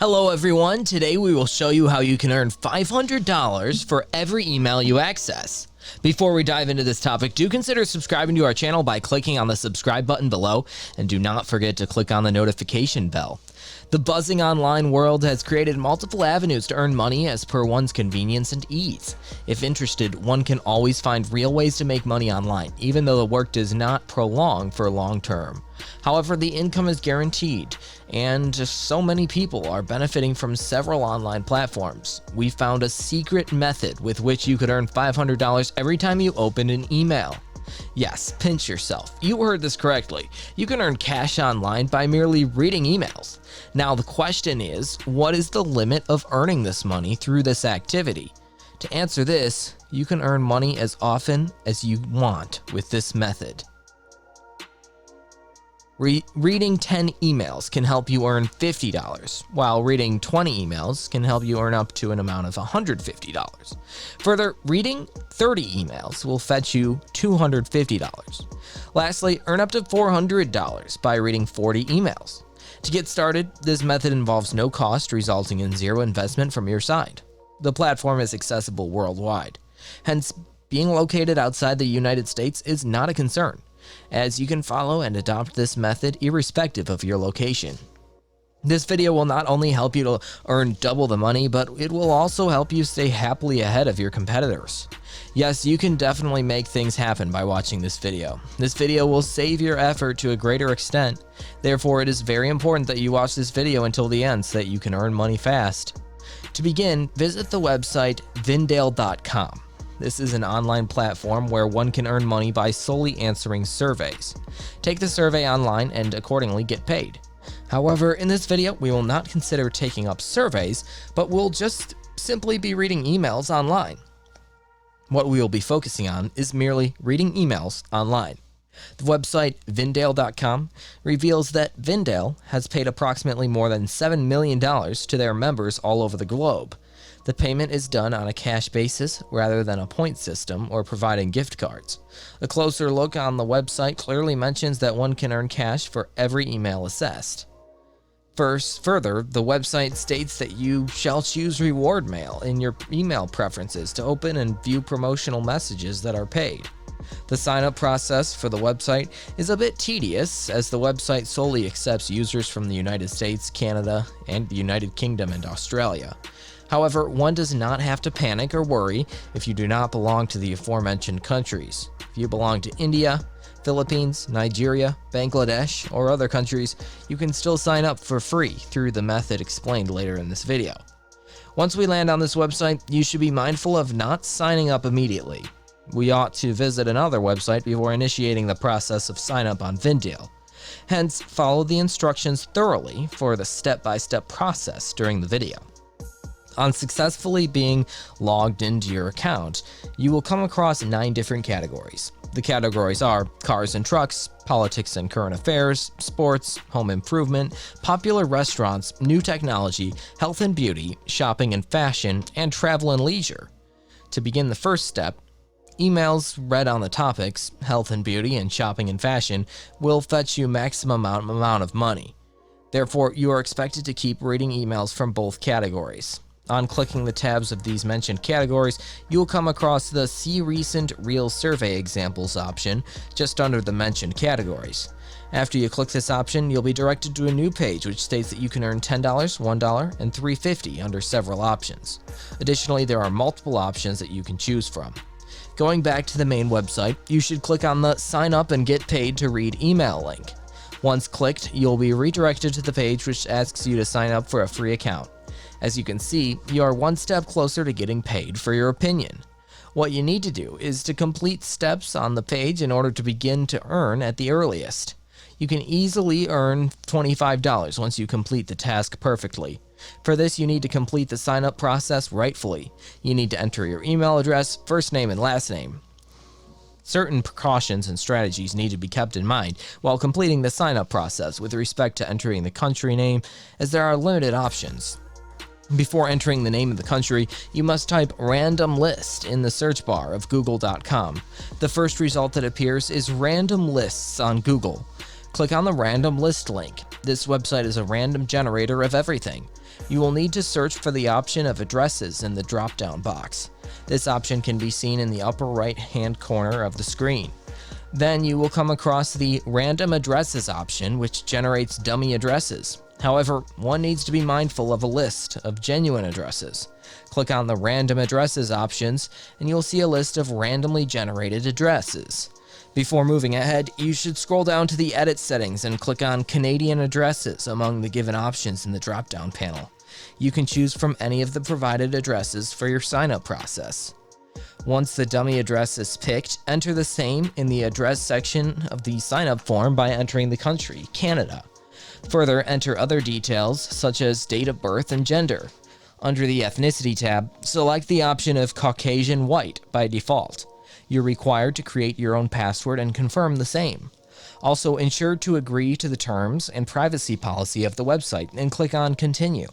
Hello everyone, today we will show you how you can earn $500 for every email you access. Before we dive into this topic, do consider subscribing to our channel by clicking on the subscribe button below, and do not forget to click on the notification bell. The buzzing online world has created multiple avenues to earn money as per one's convenience and ease. If interested, one can always find real ways to make money online, even though the work does not prolong for long term. However, the income is guaranteed, and so many people are benefiting from several online platforms. We found a secret method with which you could earn $500 every time you open an email. Yes, pinch yourself. You heard this correctly. You can earn cash online by merely reading emails. Now the question is, what is the limit of earning this money through this activity? To answer this, you can earn money as often as you want with this method. Reading 10 emails can help you earn $50, while reading 20 emails can help you earn up to an amount of $150. Further, reading 30 emails will fetch you $250. Lastly, earn up to $400 by reading 40 emails. To get started, this method involves no cost, resulting in zero investment from your side. The platform is accessible worldwide. Hence, being located outside the United States is not a concern, as you can follow and adopt this method irrespective of your location. This video will not only help you to earn double the money, but it will also help you stay happily ahead of your competitors. Yes, you can definitely make things happen by watching this video. This video will save your effort to a greater extent. Therefore, it is very important that you watch this video until the end so that you can earn money fast. To begin, visit the website Vindale.com. This is an online platform where one can earn money by solely answering surveys. Take the survey online and accordingly get paid. However, in this video, we will not consider taking up surveys, but we'll just simply be reading emails online. What we will be focusing on is merely reading emails online. The website Vindale.com reveals that Vindale has paid approximately more than $7 million to their members all over the globe. The payment is done on a cash basis rather than a point system or providing gift cards. A closer look on the website clearly mentions that one can earn cash for every email assessed. Further, the website states that you shall choose reward mail in your email preferences to open and view promotional messages that are paid. The sign-up process for the website is a bit tedious, as the website solely accepts users from the United States, Canada, and the United Kingdom and Australia. However, one does not have to panic or worry if you do not belong to the aforementioned countries. If you belong to India, Philippines, Nigeria, Bangladesh, or other countries, you can still sign up for free through the method explained later in this video. Once we land on this website, you should be mindful of not signing up immediately. We ought to visit another website before initiating the process of sign up on Vindale. Hence, follow the instructions thoroughly for the step-by-step process during the video. On successfully being logged into your account, you will come across 9 different categories. The categories are cars and trucks, politics and current affairs, sports, home improvement, popular restaurants, new technology, health and beauty, shopping and fashion, and travel and leisure. To begin the first step, emails read on the topics, health and beauty and shopping and fashion, will fetch you maximum amount of money. Therefore, you are expected to keep reading emails from both categories. On clicking the tabs of these mentioned categories, you will come across the See Recent Real Survey Examples option just under the mentioned categories. After you click this option, you'll be directed to a new page which states that you can earn $10, $1, and $3.50 under several options. Additionally, there are multiple options that you can choose from. Going back to the main website, you should click on the Sign Up and Get Paid to Read email link. Once clicked, you'll be redirected to the page which asks you to sign up for a free account. As you can see, you are one step closer to getting paid for your opinion. What you need to do is to complete steps on the page in order to begin to earn at the earliest. You can easily earn $25 once you complete the task perfectly. For this, you need to complete the sign-up process rightfully. You need to enter your email address, first name, and last name. Certain precautions and strategies need to be kept in mind while completing the sign-up process with respect to entering the country name, as there are limited options. Before entering the name of the country, you must type random list in the search bar of google.com. The first result that appears is random lists on Google. Click on the random list link. This website is a random generator of everything. You will need to search for the option of addresses in the drop-down box. This option can be seen in the upper right-hand corner of the screen. Then you will come across the Random Addresses option, which generates dummy addresses. However, one needs to be mindful of a list of genuine addresses. Click on the Random Addresses options, and you'll see a list of randomly generated addresses. Before moving ahead, you should scroll down to the Edit settings and click on Canadian Addresses among the given options in the drop-down panel. You can choose from any of the provided addresses for your sign-up process. Once the dummy address is picked, enter the same in the address section of the sign-up form by entering the country, Canada. Further, enter other details such as date of birth and gender. Under the Ethnicity tab, select the option of Caucasian White by default. You're required to create your own password and confirm the same. Also, ensure to agree to the terms and privacy policy of the website and click on Continue.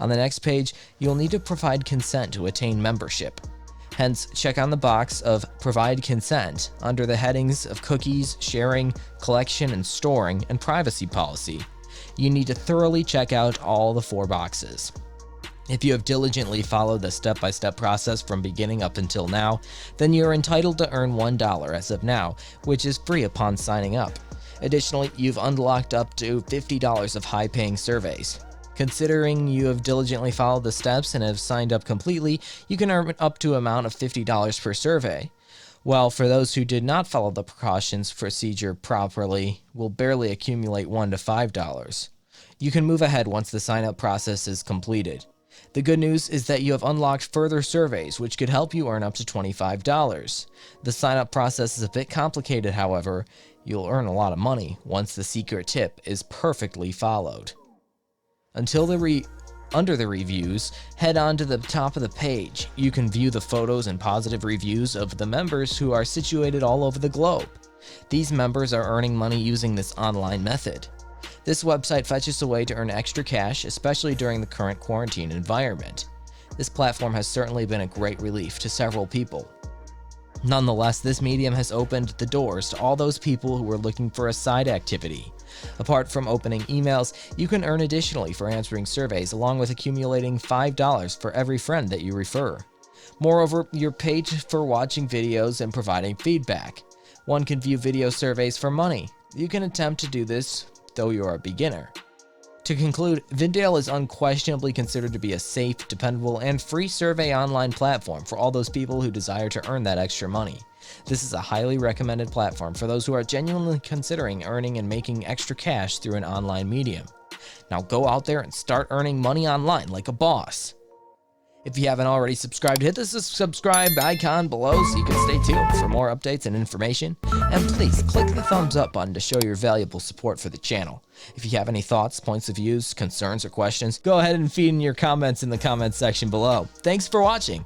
On the next page, you'll need to provide consent to attain membership. Hence, check on the box of Provide Consent under the headings of Cookies, Sharing, Collection and Storing, and Privacy Policy. You need to thoroughly check out all the 4 boxes. If you have diligently followed the step-by-step process from beginning up until now, then you're entitled to earn $1 as of now, which is free upon signing up. Additionally, you've unlocked up to $50 of high-paying surveys. Considering you have diligently followed the steps and have signed up completely, you can earn up to an amount of $50 per survey. While for those who did not follow the precautions procedure properly, will barely accumulate $1 to $5. You can move ahead once the sign-up process is completed. The good news is that you have unlocked further surveys, which could help you earn up to $25. The sign-up process is a bit complicated, however. You'll earn a lot of money once the secret tip is perfectly followed. Under the reviews, head on to the top of the page. You can view the photos and positive reviews of the members who are situated all over the globe. These members are earning money using this online method. This website fetches a way to earn extra cash, especially during the current quarantine environment. This platform has certainly been a great relief to several people. Nonetheless, this medium has opened the doors to all those people who are looking for a side activity. Apart from opening emails, you can earn additionally for answering surveys, along with accumulating $5 for every friend that you refer. Moreover, you're paid for watching videos and providing feedback. One can view video surveys for money. You can attempt to do this, though you're a beginner. To conclude, Vindale is unquestionably considered to be a safe, dependable, and free survey online platform for all those people who desire to earn that extra money. This is a highly recommended platform for those who are genuinely considering earning and making extra cash through an online medium. Now go out there and start earning money online like a boss. If you haven't already subscribed, hit the subscribe icon below so you can stay tuned for more updates and information. And please click the thumbs up button to show your valuable support for the channel. If you have any thoughts, points of views, concerns, or questions, go ahead and feed in your comments in the comments section below. Thanks for watching.